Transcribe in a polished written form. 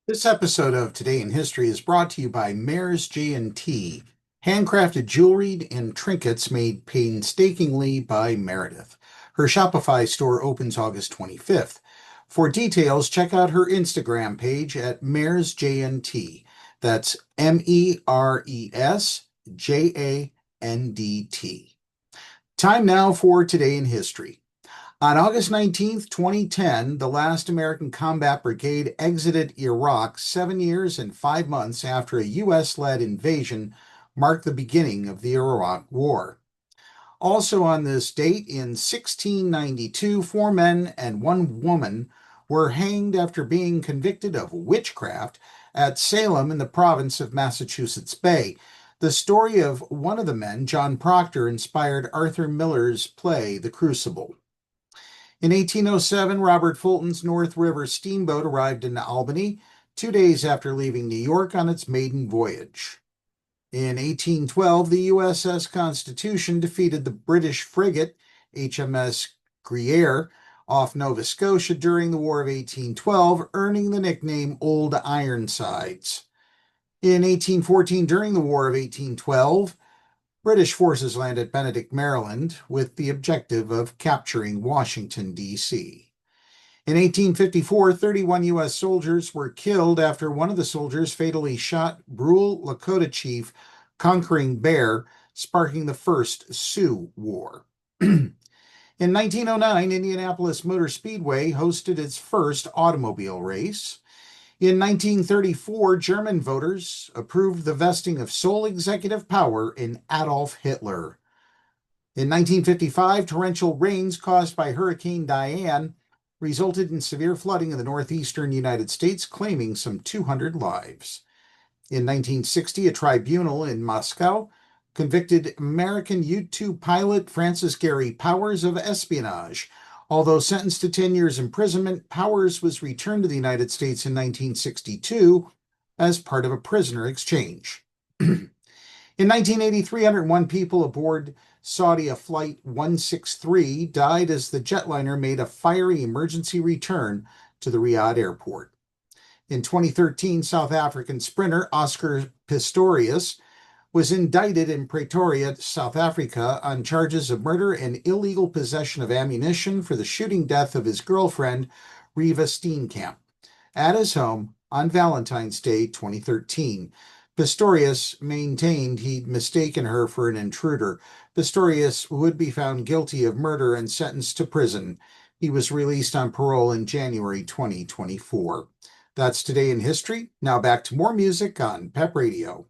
This episode of Today in History is brought to you by Mare's G&T, handcrafted jewelry and trinkets made painstakingly by Meredith. Her Shopify store opens August 25th. For details, check out her Instagram page at Mare's J&T. That's MERESJANDT. Time now for Today in History. On August 19th, 2010, the last American combat brigade exited Iraq 7 years and 5 months after a U.S.-led invasion marked the beginning of the Iraq War. Also on this date, in 1692, 4 men and 1 woman were hanged after being convicted of witchcraft at Salem in the province of Massachusetts Bay. The story of one of the men, John Proctor, inspired Arthur Miller's play, The Crucible. In 1807, Robert Fulton's North River steamboat arrived in Albany 2 days after leaving New York on its maiden voyage. In 1812, the USS Constitution defeated the British frigate HMS Gruyere off Nova Scotia during the War of 1812, earning the nickname Old Ironsides. In 1814, during the War of 1812, British forces landed at Benedict, Maryland, with the objective of capturing Washington, D.C. In 1854, 31 U.S. soldiers were killed after one of the soldiers fatally shot Brule Lakota chief Conquering Bear, sparking the First Sioux War. In 1909, Indianapolis Motor Speedway hosted its first automobile race. In 1934, German voters approved the vesting of sole executive power in Adolf Hitler. In 1955, torrential rains caused by Hurricane Diane resulted in severe flooding in the northeastern United States, claiming some 200 lives. In 1960, a tribunal in Moscow convicted American U-2 pilot Francis Gary Powers of espionage. Although sentenced to 10 years imprisonment, Powers was returned to the United States in 1962 as part of a prisoner exchange. In 1980, 301 people aboard Saudi Flight 163 died as the jetliner made a fiery emergency return to the Riyadh airport. In 2013, South African sprinter Oscar Pistorius was indicted in Pretoria, South Africa, on charges of murder and illegal possession of ammunition for the shooting death of his girlfriend, Reva Steenkamp, at his home on Valentine's Day 2013. Pistorius maintained he'd mistaken her for an intruder. Pistorius would be found guilty of murder and sentenced to prison. He was released on parole in January 2024. That's Today in History. Now back to more music on Pep Radio.